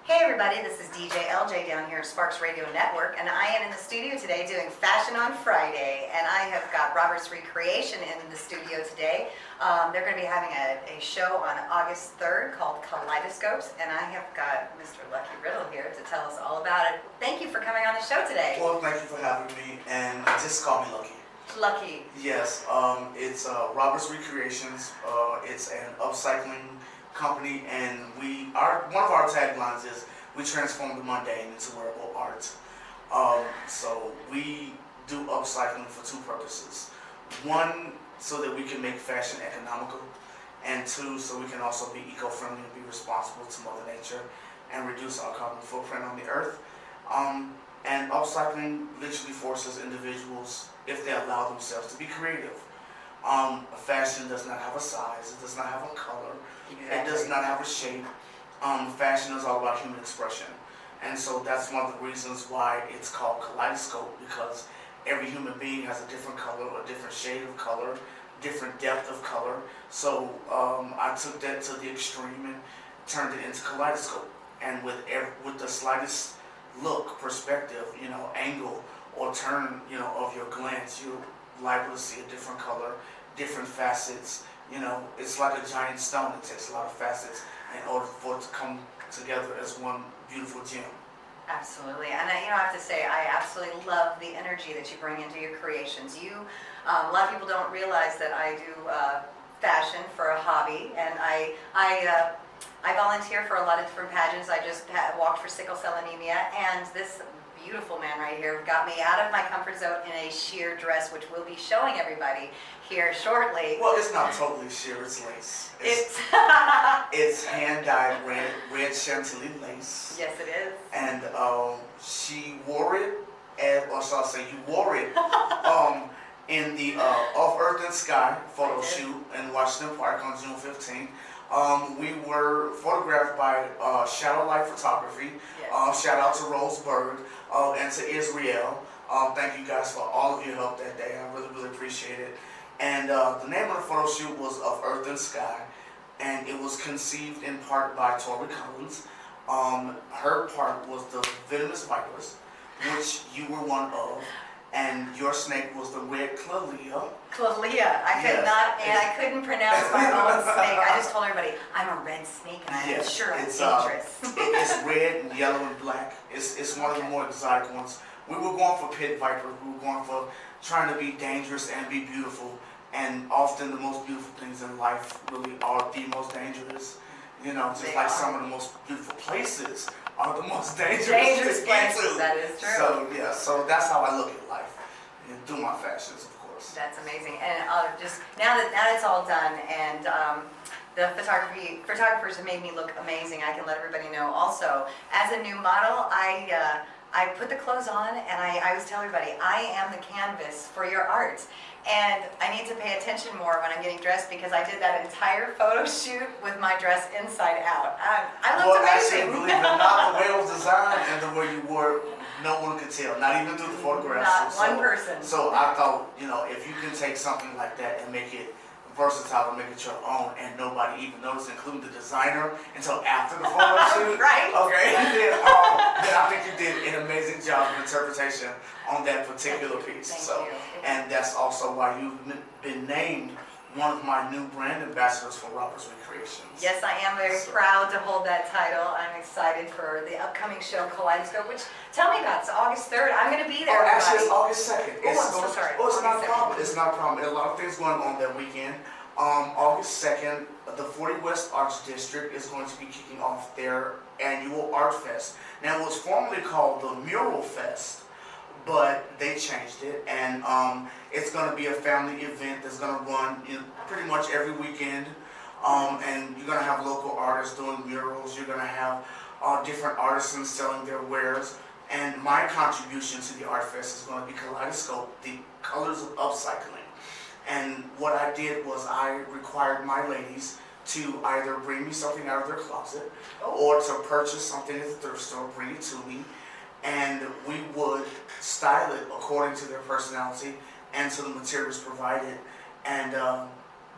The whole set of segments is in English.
Hey everybody, this is DJ LJ down here at Sparkx Radio Network, and I am in the studio today doing Fashion on Friday, and I have got Robert's Recreation in the studio today. They're going to be having a show on August 3rd called Kaleidoscopes, and I have got Mr. Luckey here to tell us all about it. Thank you for coming on the show today. Well, thank you for having me, and just call me Luckey. Luckey. Yes, it's Robert's Recreations. It's an upcycling company, and one of our taglines is we transform the mundane into wearable art. So we do upcycling for two purposes. One, so that we can make fashion economical, and two, so we can also be eco-friendly and be responsible to Mother Nature and reduce our carbon footprint on the earth. And upcycling literally forces individuals, if they allow themselves, to be creative. Fashion does not have a size, it does not have a color, it does not have a shape. Fashion is all about human expression. And so that's one of the reasons why it's called Kaleidoscope, because every human being has a different color, a different shade of color, different depth of color. So I took that to the extreme and turned it into Kaleidoscope. And with the slightest look, perspective, angle, or turn, of your glance, you're liable to see a different color, different facets. It's like a giant stone. It takes a lot of facets in order for it to come together as one beautiful gem. Absolutely, and I have to say, I absolutely love the energy that you bring into your creations. A lot of people don't realize that I do fashion for a hobby, and I volunteer for a lot of different pageants. I just walked for sickle cell anemia, and this beautiful man right here got me out of my comfort zone in a sheer dress, which we'll be showing everybody here shortly. Well, it's not totally sheer, it's lace. It's hand-dyed red chantilly lace. Yes, it is. And she wore it, or shall I say, you wore it in the Of Earth and Sky photo shoot in Washington Park on June 15th. We were photographed by Shadow Light Photography. Yes. Shout out to Rose Bird and to Israel. Thank you guys for all of your help that day. I really, really appreciate it. And the name of the photo shoot was Of Earth and Sky, and it was conceived in part by Tori Collins. Her part was the venomous vipers, which you were one of. And your snake was the red Clalea. Clalea. I couldn't pronounce my own snake. I just told everybody, I'm a red snake, and I'm sure I'm dangerous. It's red and yellow and black. It's one of the more exotic ones. We were going for pit viper. We were going for trying to be dangerous and be beautiful. And often the most beautiful things in life really are the most dangerous. Some of the most beautiful places are the most dangerous places. That is true. So that's how I look at life, and through my fashions, of course. That's amazing. And just now that it's all done, and the photographers have made me look amazing. I can let everybody know. Also, as a new model, I put the clothes on, and I always tell everybody, I am the canvas for your art. And I need to pay attention more when I'm getting dressed, because I did that entire photo shoot with my dress inside out. I looked amazing. Actually, believe it or not, the way it was designed and the way you wore it, no one could tell, not even through the photographs. Not one person. So I thought, if you can take something like that and make it versatile and make it your own, and nobody even noticed, including the designer, until after the photo shoot. Right. Okay. Then I think you did an amazing job of interpretation on that particular piece. Thank you. And that's also why you've been named one of my new brand ambassadors for Robert's Recreations. Yes, I am very proud to hold that title. I'm excited for the upcoming show, Kaleidoscope, which, tell me about it. It's August 3rd. I'm going to be there. Actually, it's August 2nd. I'm so sorry. It's not a problem. It's not a problem. There are a lot of things going on that weekend. August 2nd, the 40 West Arts District is going to be kicking off their annual Art Fest. Now, it was formerly called the Mural Fest, but they changed it, and it's going to be a family event that's going to run pretty much every weekend, and you're going to have local artists doing murals. You're going to have different artisans selling their wares, and my contribution to the Art Fest is going to be Kaleidoscope, the colors of upcycling. And what I did was I required my ladies to either bring me something out of their closet or to purchase something at the thrift store, bring it to me, and we would style it according to their personality and to the materials provided. And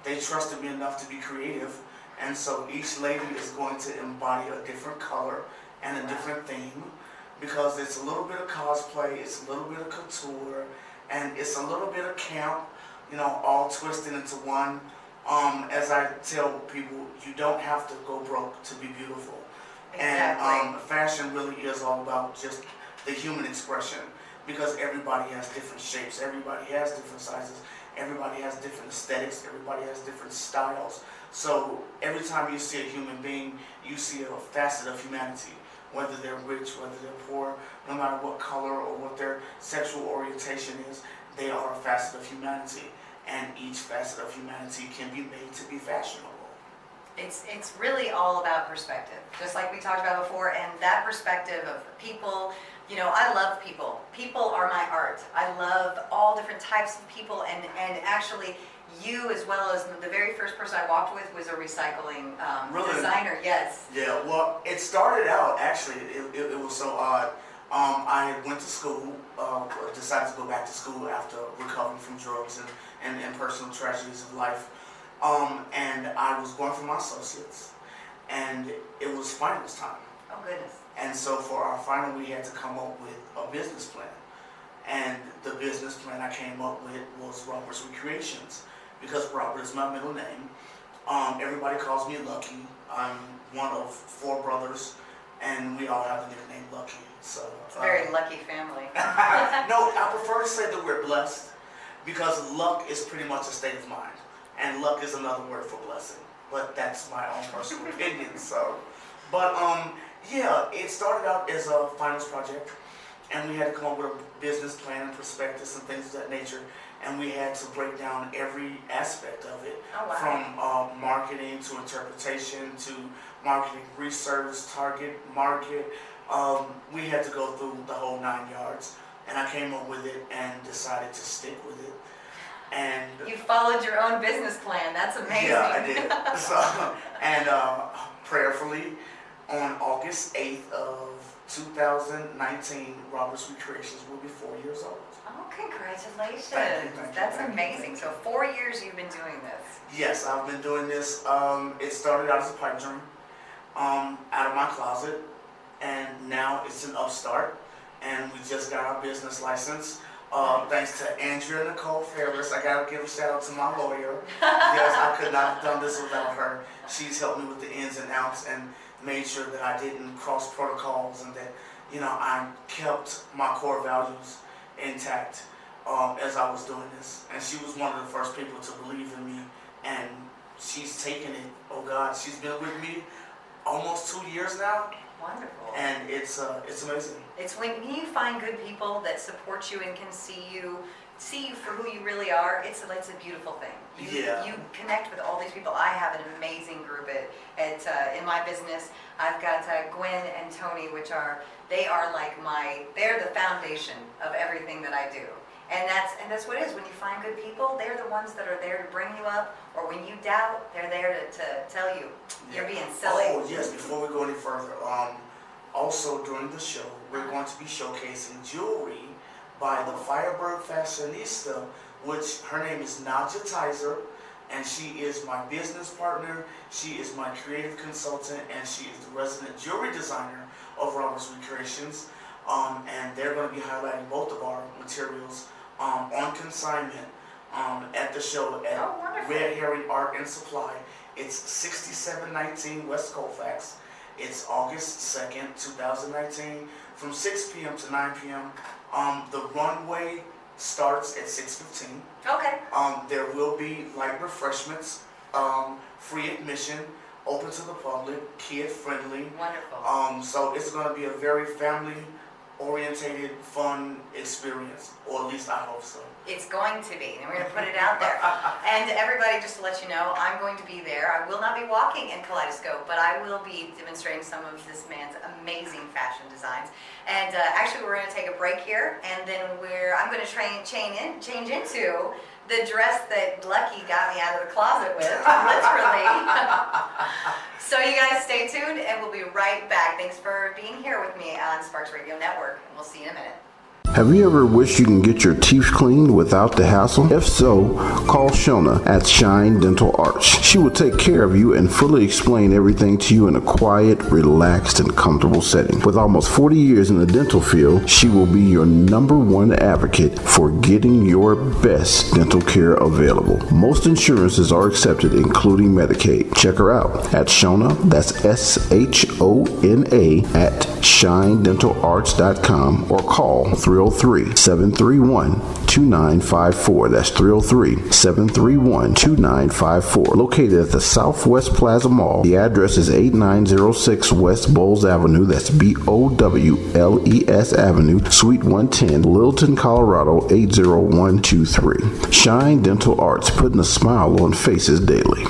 they trusted me enough to be creative, and so each lady is going to embody a different color and a Wow. different theme, because it's a little bit of cosplay, it's a little bit of couture, and it's a little bit of camp, all twisted into one. As I tell people, you don't have to go broke to be beautiful. Exactly. And fashion really is all about just the human expression, because everybody has different shapes, everybody has different sizes, everybody has different aesthetics, everybody has different styles. So every time you see a human being, you see a facet of humanity, whether they're rich, whether they're poor, no matter what color or what their sexual orientation is, they are a facet of humanity. And each facet of humanity can be made to be fashionable. It's really all about perspective, just like we talked about before, and that perspective of people. I love people. People are my art. I love all different types of people, and actually you, as well as the very first person I walked with, was a recycling Really? designer. Yes. Yeah, well, it started out, actually, it was so odd. I went to school, decided to go back to school after recovering from drugs and personal tragedies of life. And I was going for my associates, and it was finals time. Oh, goodness. And so for our final, we had to come up with a business plan. And the business plan I came up with was Robert's Recreations, because Robert is my middle name. Everybody calls me Lucky. I'm one of 4 brothers, and we all have the nickname Lucky. So It's a very lucky family. no, I prefer to say that we're blessed, because luck is pretty much a state of mind, and luck is another word for blessing. But that's my own personal opinion. So, but yeah, it started out as a finance project, and we had to come up with a business plan and prospectus and things of that nature, and we had to break down every aspect of it, Oh, wow. from marketing to interpretation to marketing research, target market. We had to go through the whole 9 yards, and I came up with it and decided to stick with it. And You followed your own business plan. That's amazing. yeah, I did. So, and prayerfully, on August 8th of 2019, Robert's Recreations will be 4 years old. Oh, congratulations. Thank you, That's thank you, amazing. thank So 4 years you've been doing this. Yes, I've been doing this. It started out as a pipe dream, out of my closet, and now it's an upstart, and we just got our business license. Thanks to Andrea Nicole Ferris. I gotta give a shout out to my lawyer. Yes, I could not have done this without her. She's helped me with the ins and outs and made sure that I didn't cross protocols, and that I kept my core values intact as I was doing this. And she was one of the first people to believe in me, and she's taken it. Oh God, she's been with me almost 2 years now. Wonderful. And it's amazing. It's when you find good people that support you and can see you for who you really are. It's a beautiful thing. Yeah. You connect with all these people. I have an amazing group in my business. I've got Gwen and Tony, they're the foundation of everything that I do. And that's what it is. When you find good people, they're the ones that are there to bring you up, or when you doubt, they're there to tell you you're being silly. Oh yes, before we go any further, also during the show, we're going to be showcasing jewelry by the Firebird Fashionista, which her name is Nadja Tizer, and she is my business partner, she is my creative consultant, and she is the resident jewelry designer of Robert's Recreations. And they're going to be highlighting both of our materials on consignment at the show at Red Herring Art and Supply. It's 6719 West Colfax. It's August 2nd, 2019, from 6 p.m. to 9 p.m. The runway starts at 6:15. Okay. There will be light refreshments, free admission, open to the public, kid friendly. Wonderful. So it's going to be a very family-orientated, fun experience, or at least I hope so. It's going to be, and we're going to put it out there. And everybody, just to let you know, I'm going to be there. I will not be walking in Kaleidoscope, but I will be demonstrating some of this man's amazing fashion designs. And actually, we're going to take a break here, and then I'm going to change into the dress that Lucky got me out of the closet with, literally. So you guys stay tuned, and we'll be right back. Thanks for being here with me on Sparkx Radio Network, and we'll see you in a minute. Have you ever wished you can get your teeth cleaned without the hassle? If so, call Shona at Shine Dental Arts. She will take care of you and fully explain everything to you in a quiet, relaxed, and comfortable setting. With almost 40 years in the dental field, she will be your #1 advocate for getting your best dental care available. Most insurances are accepted, including Medicaid. Check her out at Shona, that's SHONA, at ShineDentalArts.com or call 303-731-2954. That's 303-731-2954. Located at the Southwest Plaza Mall. The address is 8906 West Bowles Avenue. That's BOWLES Avenue, Suite 110, Littleton, Colorado 80123. Shine Dental Arts, putting a smile on faces daily.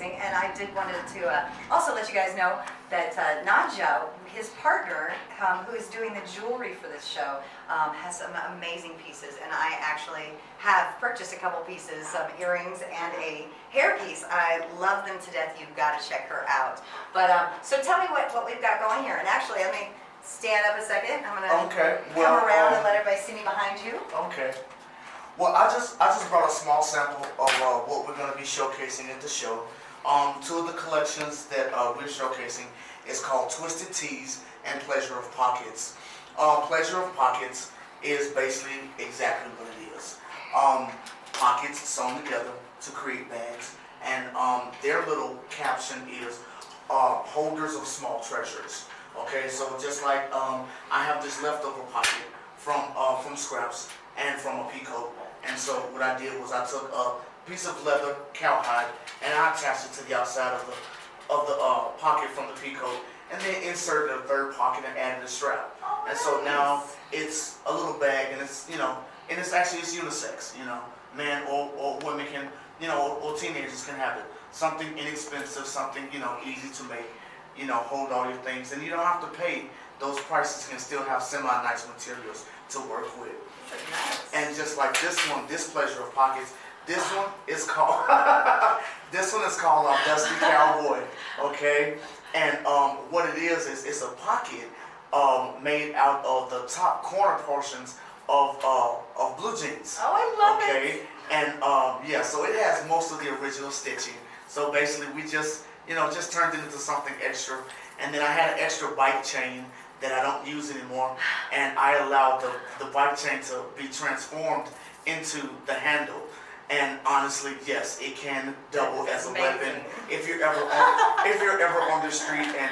And I did wanted to also let you guys know that Najo, his partner, who is doing the jewelry for this show, has some amazing pieces. And I actually have purchased a couple pieces, some earrings and a hairpiece. I love them to death. You've got to check her out. But so tell me what we've got going here. And actually, let me stand up a second. I'm gonna come around and let everybody see me behind you. Okay. Well, I just brought a small sample of what we're going to be showcasing at the show. Two of the collections that we're showcasing is called Twisted Tees and Pleasure of Pockets. Pleasure of Pockets is basically exactly what it is. Pockets sewn together to create bags, and their little caption is holders of small treasures. Okay, so just like I have this leftover pocket from scraps and from a peacoat, and so what I did was I took a piece of leather cowhide and I attached it to the outside of the pocket from the peacoat, and then inserted a third pocket and added a strap. Oh, and so now it's a little bag, and it's and it's actually it's unisex. Man or women can or teenagers can have it. Something inexpensive, something easy to make. Hold all your things, and you don't have to pay those prices. Can still have semi-nice materials to work with. Nice. And just like this one, this Pleasure of Pockets, this one is called Dusty Cowboy. Okay, and what it is it's a pocket made out of the top corner portions of blue jeans. Oh, I love it. Okay, and yeah, so it has most of the original stitching. So basically, we just turned it into something extra, and then I had an extra bike chain that I don't use anymore, and I allowed the bike chain to be transformed into the handle. And honestly, yes, it can double as a weapon. If you're ever on the street and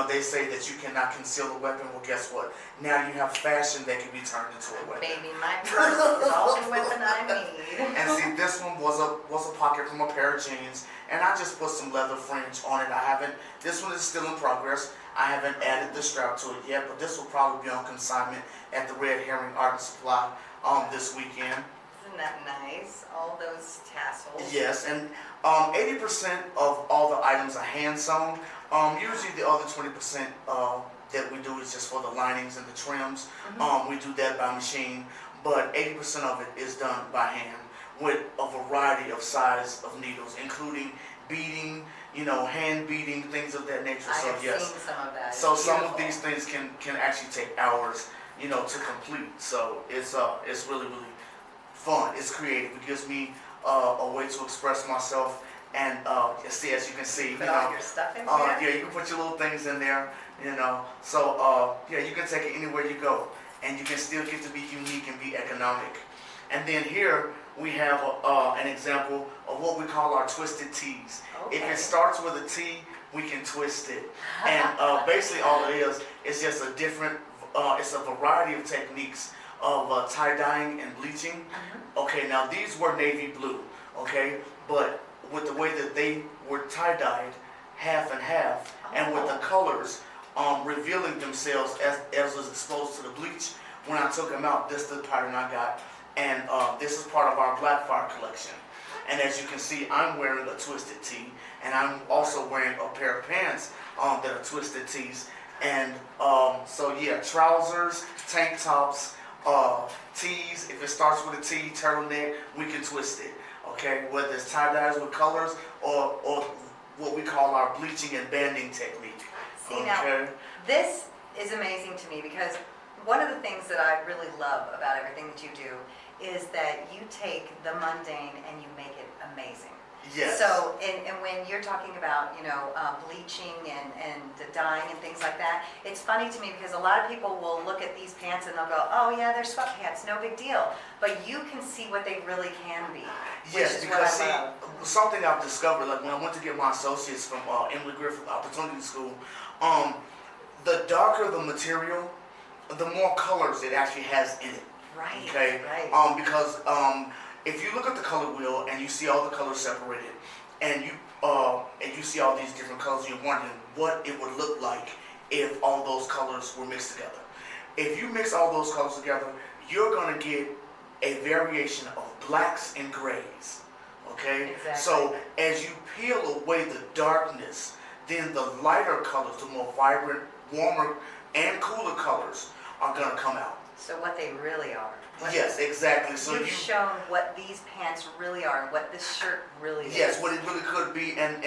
they say that you cannot conceal a weapon, well, guess what? Now you have fashion that can be turned into a weapon. Baby, my purse is all the weapon I need. And see, this one was a pocket from a pair of jeans, and I just put some leather fringe on it. This one is still in progress. I haven't added the strap to it yet, but this will probably be on consignment at the Red Herring Art and Supply this weekend. Isn't that nice? All those tassels. Yes, and 80% of all the items are hand sewn. Usually the other 20% that we do is just for the linings and the trims. We do that by machine, but 80% of it is done by hand with a variety of size of needles, including beading, hand beading, things of that nature. I have seen some of that. So It's some of beautiful. these things can actually take hours, to complete. So it's really fun. It's creative. It gives me a way to express myself. And as you can see, Put all your stuff in yeah, here. you can put your little things in there, So yeah, you can take it anywhere you go, and you can still get to be unique and be economic. And then here we have an example of what we call our twisted tees. Okay. If it starts with a T, we can twist it. And basically all it is just a different, it's a variety of techniques of tie-dyeing and bleaching. Okay, now these were navy blue, okay? But with the way that they were tie-dyed, half and half, and with the colors revealing themselves as was exposed to the bleach, when I took them out, this is the pattern I got. And this is part of our Blackfire collection. And as you can see, I'm wearing a twisted tee, and I'm also wearing a pair of pants that are twisted tees. And so yeah, trousers, tank tops, tees. If it starts with a T, turtleneck, we can twist it. Okay, whether it's tie-dyes with colors or what we call our bleaching and banding technique. See, now, this is amazing to me because one of the things that I really love about everything that you do is that you take the mundane and you make it amazing. Yes. So, and when you're talking about, bleaching and the dyeing and things like that, it's funny to me because a lot of people will look at these pants and they'll go, oh yeah, they're sweatpants, no big deal. But you can see what they really can be. Yes, because see, something I've discovered, like when I went to get my associates from Emily Griffith Opportunity School, the darker the material, the more colors it actually has in it. Right, okay? right. Because if you look at the color wheel and you see all the colors separated, and you see all these different colors, you're wondering what it would look like if all those colors were mixed together. If you mix all those colors together, you're going to get a variation of blacks and grays. Okay? Exactly. So as you peel away the darkness, then the lighter colors, the more vibrant, warmer, and cooler colors are going to come out. So what they really are. Yes, exactly. So you've shown what these pants really are and what this shirt really is. Yes, what it really could be, and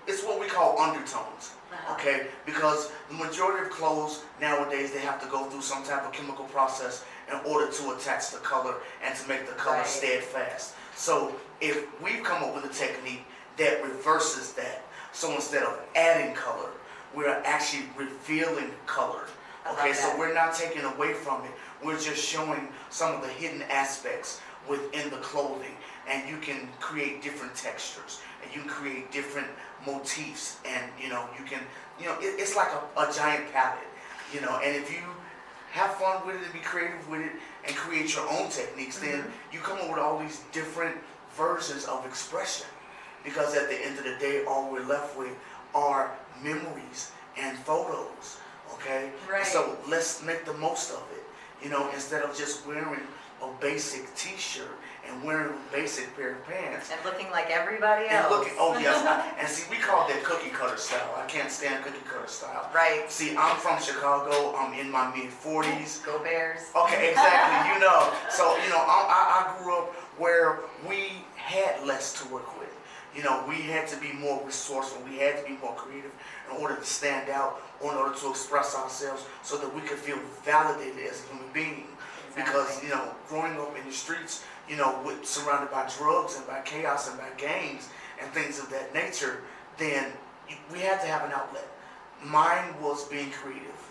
it's what we call undertones. Okay, because the majority of clothes nowadays, they have to go through some type of chemical process in order to attach the color and to make the color steadfast. So if we've come up with a technique that reverses that, so instead of adding color, we're actually revealing color. Okay, so we're not taking away from it. We're just showing some of the hidden aspects within the clothing, and you can create different textures, and you can create different motifs, and you can, it's like a giant palette, and if you have fun with it and be creative with it and create your own techniques, then you come up with all these different versions of expression, because at the end of the day, all we're left with are memories and photos. Okay, right. So let's make the most of it, instead of just wearing a basic t-shirt and wearing a basic pair of pants. And looking like everybody else. And looking, oh yes, and see, we call that cookie cutter style. I can't stand cookie cutter style. Right. See, I'm from Chicago. I'm in my mid-40s. Go Bears. Okay, exactly, So, I grew up where we had less to work with. We had to be more resourceful. We had to be more creative in order to stand out, or in order to express ourselves so that we could feel validated as a human being. Because, growing up in the streets, surrounded by drugs and by chaos and by gangs and things of that nature, then we had to have an outlet. Mine was being creative.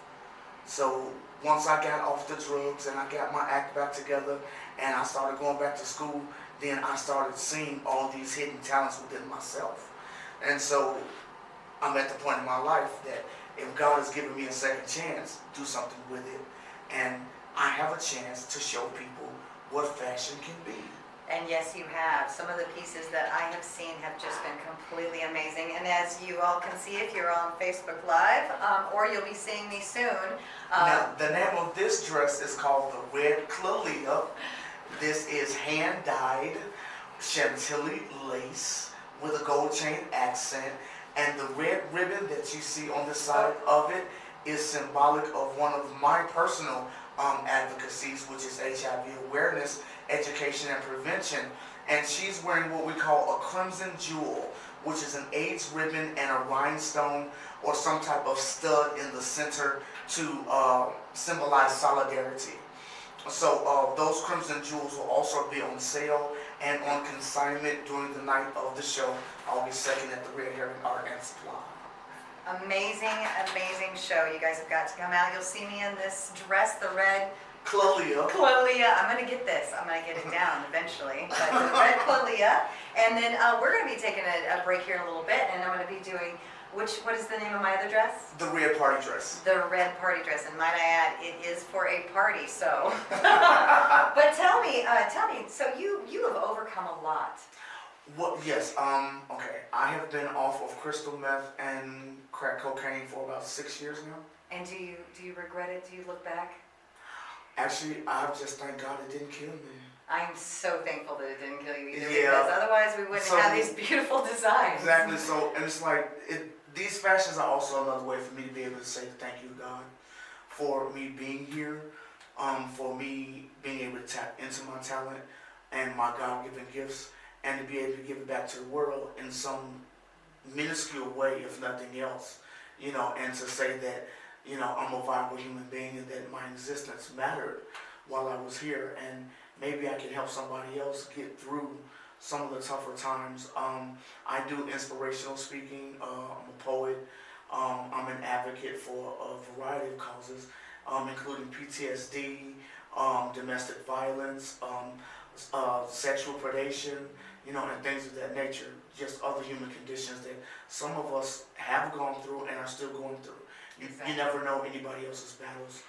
So once I got off the drugs and I got my act back together and I started going back to school, then I started seeing all these hidden talents within myself. And so I'm at the point in my life that if God has given me a second chance, do something with it. And I have a chance to show people what fashion can be. And yes, you have. Some of the pieces that I have seen have just been completely amazing. And as you all can see, if you're on Facebook Live, or you'll be seeing me soon. Now, the name of this dress is called the Red Clelia. This is hand-dyed Chantilly lace with a gold chain accent. And the red ribbon that you see on the side of it is symbolic of one of my personal advocacies, which is HIV awareness, education, and prevention. And she's wearing what we call a crimson jewel, which is an AIDS ribbon and a rhinestone or some type of stud in the center to symbolize solidarity. So those crimson jewels will also be on sale and on consignment during the night of the show, August 2nd at the Red Herring Art and Supply. Amazing, amazing show. You guys have got to come out. You'll see me in this dress, the red Clolia. I'm going to get this. I'm going to get it down eventually. But the red Clolia. And then we're going to be taking a break here in a little bit, and I'm going to be doing, what is the name of my other dress? The red party dress. The red party dress, and might I add, it is for a party, so. But tell me, so you have overcome a lot. Well, yes, okay. I have been off of crystal meth and crack cocaine for about 6 years now. And do you regret it? Do you look back? Actually, I just thank God it didn't kill me. I'm so thankful that it didn't kill you either, Yeah. because otherwise we wouldn't have these beautiful designs. Exactly, so, and it's like, these fashions are also another way for me to be able to say thank you, God, for me being here, for me being able to tap into my talent and my God-given gifts, and to be able to give it back to the world in some minuscule way, if nothing else, and to say that, I'm a viable human being and that my existence mattered while I was here, and maybe I can help somebody else get through some of the tougher times. I do inspirational speaking. I'm a poet. I'm an advocate for a variety of causes, including PTSD, domestic violence, sexual predation, and things of that nature. Just other human conditions that some of us have gone through and are still going through. You never know anybody else's battles.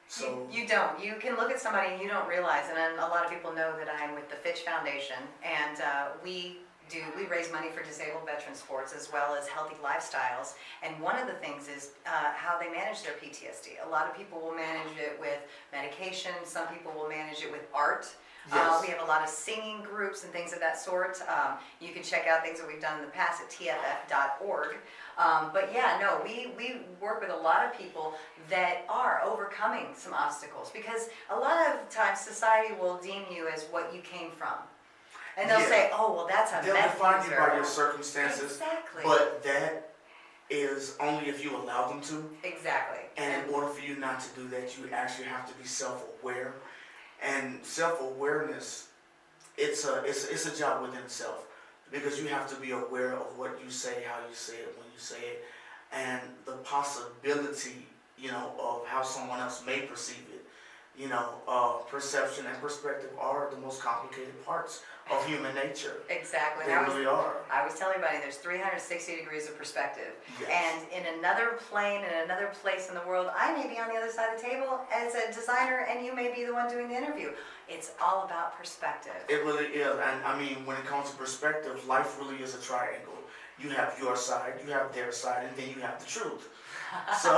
So you don't. You can look at somebody and you don't realize, and a lot of people know that I'm with the Fitch Foundation, and we raise money for disabled veteran sports as well as healthy lifestyles. And one of the things is how they manage their PTSD. A lot of people will manage it with medication. Some people will manage it with art. Yes. We have a lot of singing groups and things of that sort. You can check out things that we've done in the past at tff.org. But yeah, no, we work with a lot of people that are overcoming some obstacles, because a lot of times society will deem you as what you came from. And they'll say, oh, well, that's a they'll meth define you user. by your circumstances. Exactly. But that is only if you allow them to. Exactly. And in order for you not to do that, you actually have to be self-aware. And self-awareness, it's a job within itself, because you have to be aware of what you say, how you say it, when you say it, and the possibility, of how someone else may perceive it. Perception and perspective are the most complicated parts of human nature. Exactly. They really are. I was telling everybody there's 360 degrees of perspective. Yes. And in another plane, in another place in the world, I may be on the other side of the table as a designer, and you may be the one doing the interview. It's all about perspective. It really is. And I mean, when it comes to perspective, life really is a triangle. You have your side, you have their side, and then you have the truth. So,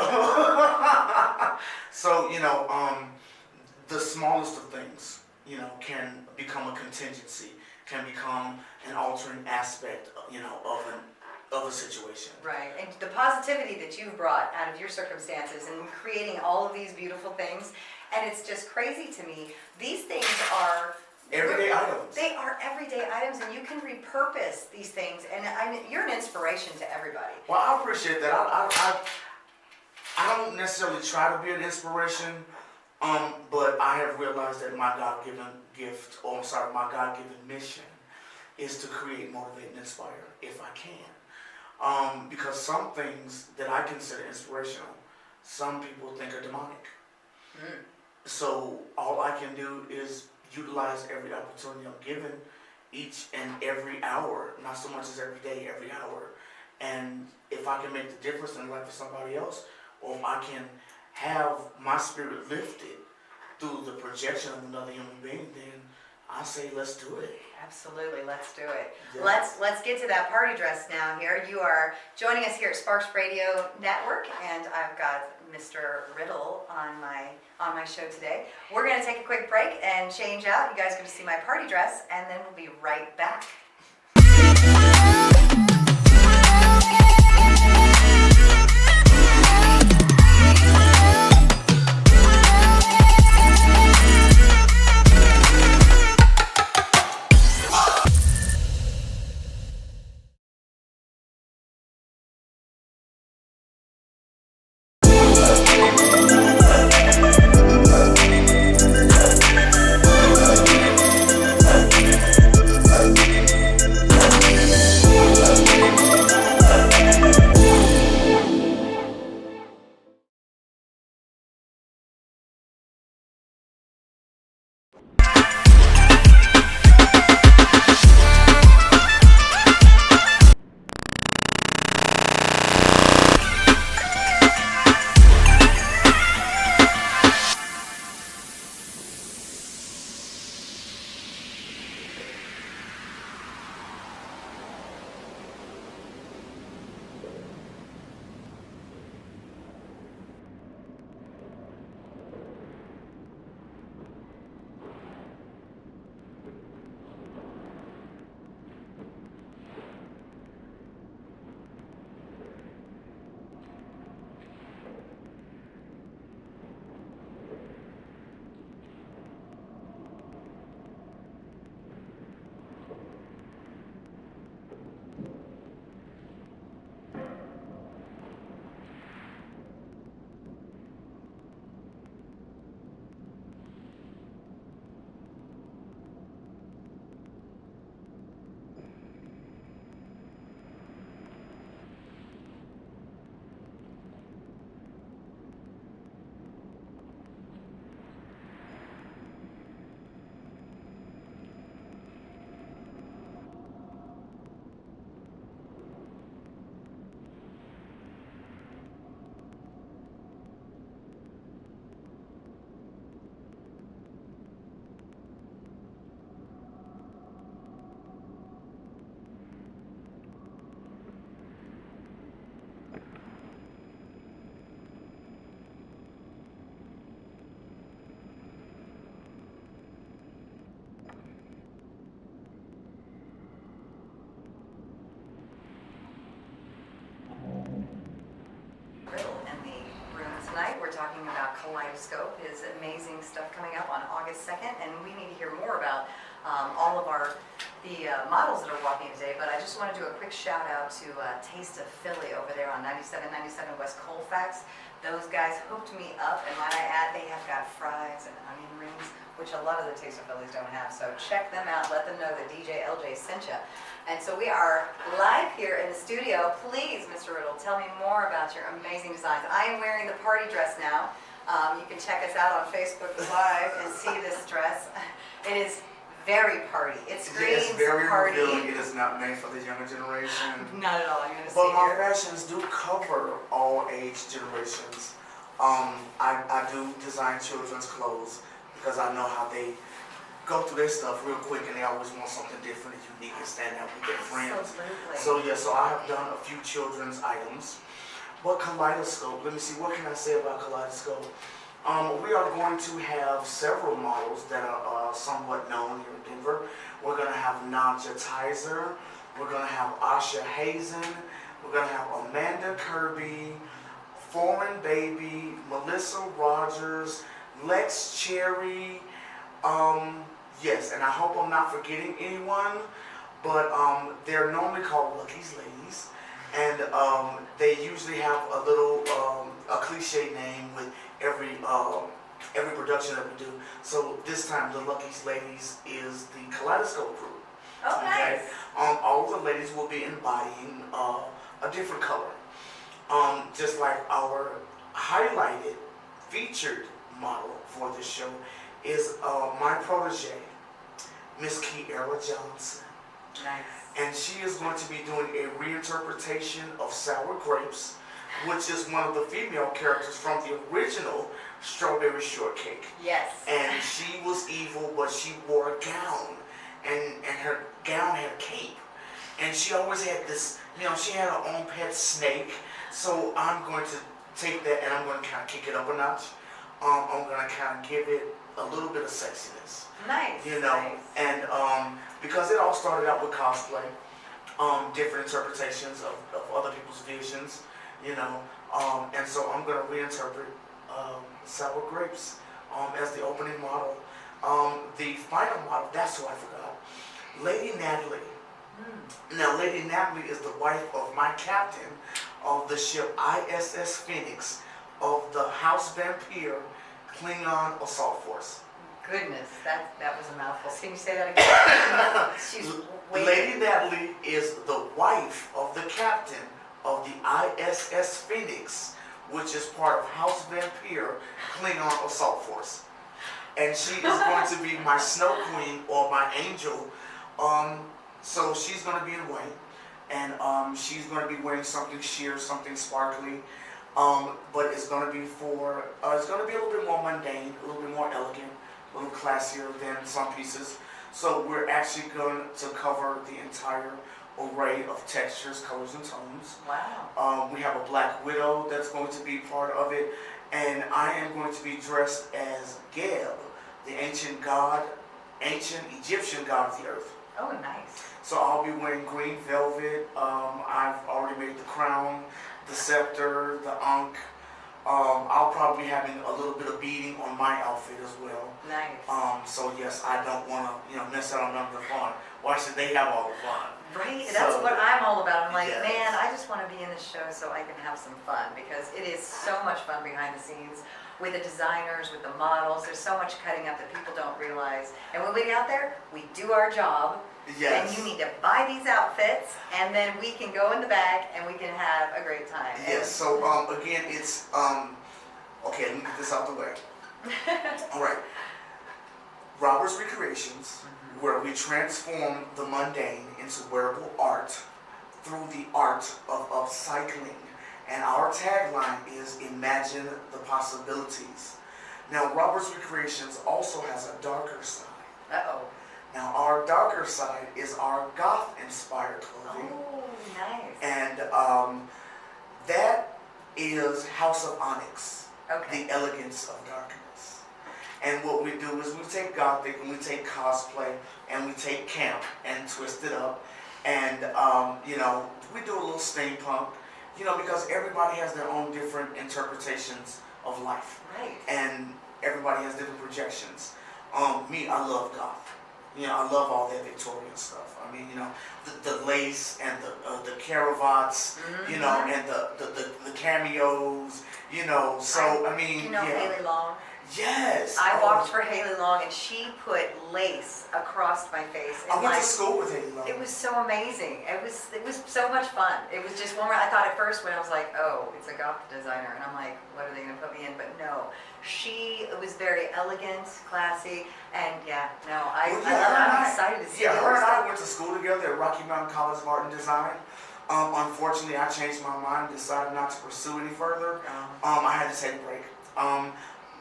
the smallest of things, can become a contingency, can become an altering aspect, of a situation. Right, and the positivity that you've brought out of your circumstances and creating all of these beautiful things, and it's just crazy to me. These things are everyday items. They are everyday items, and you can repurpose these things, and you're an inspiration to everybody. Well, I appreciate that. I don't necessarily try to be an inspiration, but I have realized that my God-given gift, my God-given mission is to create, motivate, and inspire if I can. Because some things that I consider inspirational, some people think are demonic. So all I can do is utilize every opportunity I'm given each and every hour, not so much as every day, every hour. And if I can make the difference in the life of somebody else, or if I can have my spirit lifted through the projection of another human being, then I say let's do it. Absolutely, let's do it. Yeah. Let's get to that party dress now here. You are joining us here at Sparkx Radio Network, and I've got Mr. Riddle on my show today. We're going to take a quick break and change out. You guys are going to see my party dress, and then we'll be right back. Kaleidoscope. His amazing stuff coming up on August 2nd, and we need to hear more about all of the models that are walking today. But I just want to do a quick shout out to Taste of Philly over there on 9797 West Colfax. Those guys hooked me up, and might I add, they have got fries and onion rings, which a lot of the Taste of Phillies don't have. So check them out. Let them know that DJ LJ sent you. And so we are live here in the studio. Please, Mr. Riddle, tell me more about your amazing designs. I am wearing the party dress now. You can check us out on Facebook Live and see this dress. It is very party. It screams It's very party. revealing. It is not made for the younger generation. Not at all. I'm going to But see my here. fashions do cover all age generations. I do design children's clothes because I know how they go through their stuff real quick, and they always want something different and unique and stand out with their friends. Absolutely. So I have done a few children's items. But Kaleidoscope, let me see, what can I say about Kaleidoscope? We are going to have several models that are somewhat known here in Denver. We're going to have Nadja Tizer. We're going to have Asha Hazen. We're going to have Amanda Kirby, Foreign Baby, Melissa Rogers, Lex Cherry. Yes, and I hope I'm not forgetting anyone, but they're normally called Luckey's Ladies, and they usually have a little a cliche name with every production that we do. So this time the Luckey's Ladies is the Kaleidoscope crew. Oh, nice. All of the ladies will be embodying a different color. Just like our highlighted featured model for this show is my protege, Miss Kiara Johnson. Nice. And she is going to be doing a reinterpretation of Sour Grapes, which is one of the female characters from the original Strawberry Shortcake. Yes. And she was evil, but she wore a gown, and her gown had a cape. And she always had this, she had her own pet snake. So I'm going to take that and I'm going to kind of kick it up a notch. I'm going to kind of give it a little bit of sexiness. Nice. Nice. And because it all started out with cosplay, different interpretations of other people's visions, and so I'm going to reinterpret Sour Grapes as the opening model. The final model, that's who I forgot, Lady Natalie. Now, Lady Natalie is the wife of my captain of the ship ISS Phoenix of the House Vampire Klingon Assault Force. Goodness, that was a mouthful. Can you say that again? She's Lady Natalie is the wife of the captain of the ISS Phoenix, which is part of House Vampire Klingon Assault Force. And she is going to be my snow queen or my angel. So she's going to be in white, and she's going to be wearing something sheer, something sparkly, but it's going to be it's going to be a little bit more mundane, a little bit more elegant, a little classier than some pieces. So we're actually going to cover the entire array of textures, colors, and tones. Wow. We have a Black Widow that's going to be part of it, and I am going to be dressed as Geb, the ancient Egyptian god of the earth. Oh, nice. So I'll be wearing green velvet. I've already made the crown, the scepter, the ankh. I'll probably be having a little bit of beading on my outfit as well. Nice. So yes, I don't want to, miss out on none of the fun. Why should they have all the fun? Right, that's what I'm all about. I'm like, Yes. man, I just want to be in this show so I can have some fun, because it is so much fun behind the scenes with the designers, with the models. There's so much cutting up that people don't realize. And when we get out there, we do our job. Yes. And you need to buy these outfits, and then we can go in the back and we can have a great time. Yes. So again, it's okay. Let me get this out the way. All right. Robert's Recreations, where we transform the mundane into wearable art through the art of upcycling. And our tagline is Imagine the Possibilities. Now, Robert's Recreations also has a darker side. Uh-oh. Now, our darker side is our goth-inspired clothing. Oh, nice. And that is House of Onyx, Okay. the elegance of darkness. And what we do is we take gothic and we take cosplay and we take camp and twist it up. And, we do a little steampunk, because everybody has their own different interpretations of life. Right. And everybody has different projections. Me, I love goth. You know, I love all that Victorian stuff. I mean, you know, the lace and the caravats, you know, and the cameos, you know. So I mean, you know, yeah. Haley Long. Yes. I walked for Haley Long, and she put lace across my face. I went to school with Haley Long. It was so amazing. It was so much fun. It was just one where I thought at first when I was like, oh, it's a goth designer, and I'm like, what are they going to put me in? But no, it was very elegant, classy, and yeah, no, I love it. I'm excited to see Yeah, the her and stuff. I went to school together at Rocky Mountain College of Art and Design. Unfortunately, I changed my mind and decided not to pursue any further. I had to take a break.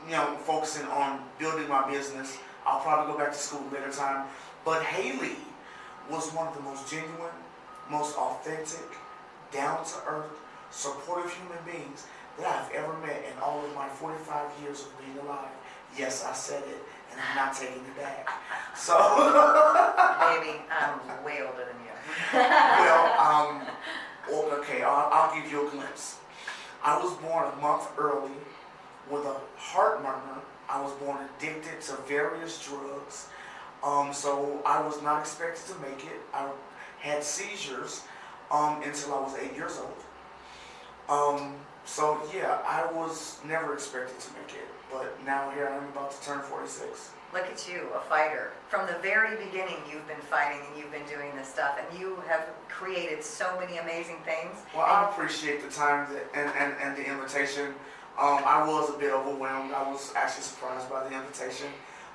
You know, focusing on building my business. I'll probably go back to school later time. But Haley was one of the most genuine, most authentic, down-to-earth, supportive human beings that I've ever met in all of my 45 years of being alive. Yes, I said it, and I'm not taking it back. So, Baby, I'm way older than you. well, okay, I'll give you a glimpse. I was born a month early with a heart murmur. I was born addicted to various drugs. So I was not expected to make it. I had seizures until I was 8 years old. So yeah, I was never expected to make it. But now here I am about to turn 46. Look at you, a fighter. From the very beginning, you've been fighting and you've been doing this stuff, and you have created so many amazing things. Well, I appreciate the time and the invitation. I was a bit overwhelmed. I was actually surprised by the invitation.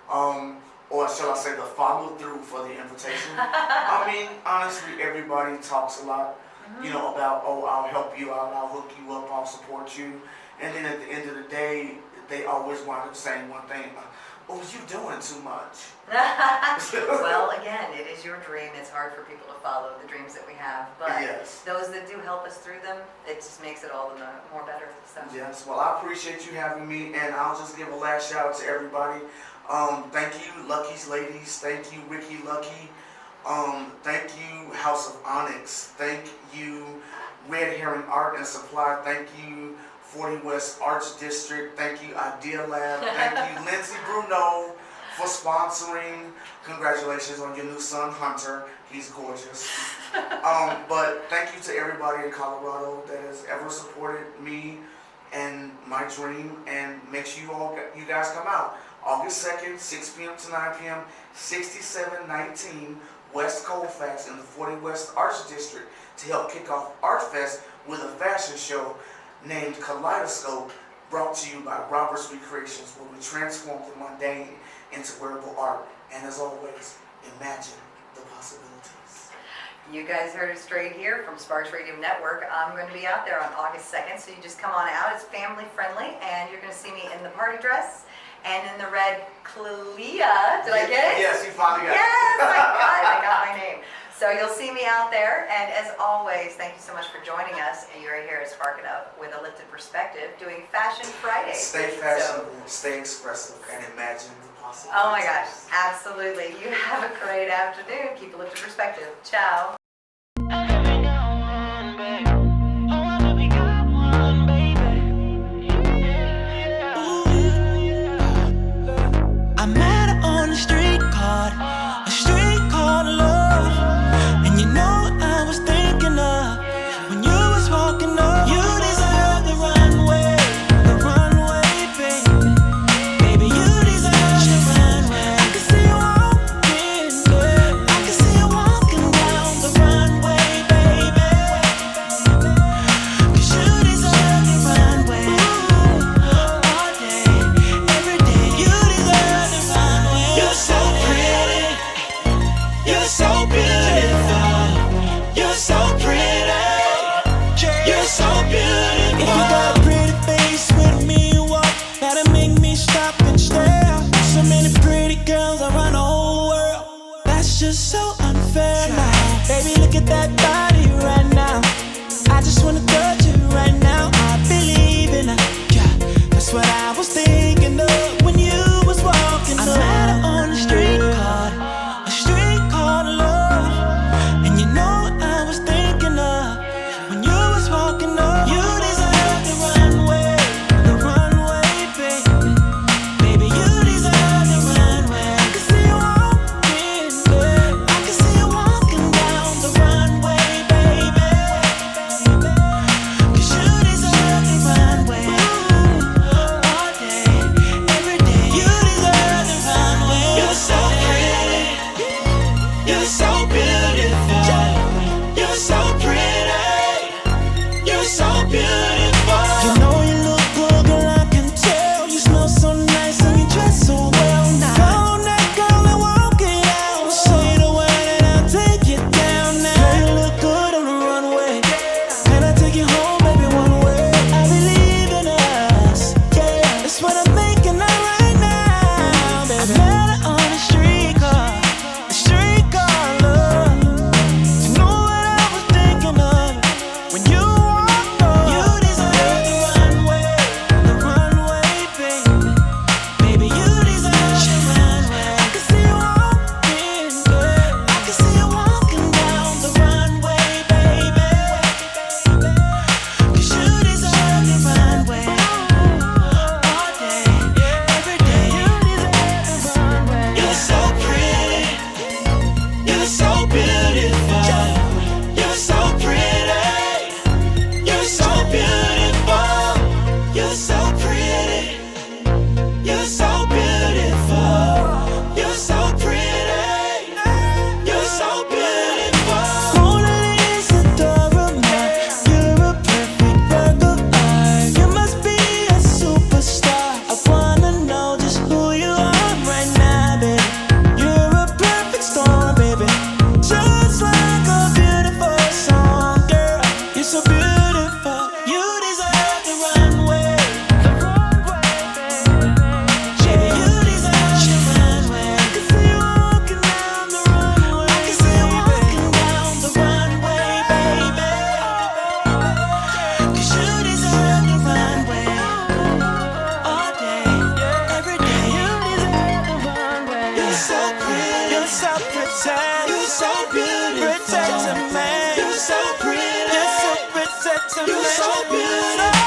Or shall I say the follow through for the invitation. I mean, honestly, everybody talks a lot, you know, about, oh, I'll help you out, I'll hook you up, I'll support you. And then at the end of the day, they always wind up saying one thing, oh, you doing too much. Well, again, it is your dream. It's hard for people to follow the dreams that we have. But yes. Those that do help us through them, it just makes it all the more better. So. Yes, well, I appreciate you having me, and I'll just give a last shout out to everybody. Thank you, Lucky's Ladies. Thank you, Ricky Luckey. Thank you, House of Onyx. Thank you, Red Herring Art and Supply. Thank you, 40 West Arts District. Thank you, Idea Lab. Thank you, Lindsay Bruno, for sponsoring. Congratulations on your new son, Hunter. He's gorgeous. But thank you to everybody in Colorado that has ever supported me and my dream. And make sure you guys come out. August 2nd, 6 p.m. to 9 p.m., 6719 West Colfax in the 40 West Arts District to help kick off Art Fest with a fashion show named Kaleidoscope, brought to you by Robert's Recreations, where we transform the mundane into wearable art. And as always, imagine the possibilities. You guys heard it straight here from Sparkx Radio Network. I'm going to be out there on August 2nd, so you just come on out. It's family friendly, and you're going to see me in the party dress and in the red Clea. Did I get it? Yes, you finally got it. Yes, I got my name. So you'll see me out there, and as always, thank you so much for joining us. And you're here at Spark It Up with a lifted perspective, doing Fashion Friday. Stay fashionable, stay expressive, and imagine the possibilities. Oh my gosh, absolutely. You have a great afternoon. Keep a lifted perspective. Ciao. Just so unfair now. Baby, look at that body right now. I just wanna touch you right now. I believe in it, yeah. That's what I was thinking of when you was walking up. I met her on the street called love. And you know what I was thinking of when you was walking up. You deserve the runway, You're so beautiful.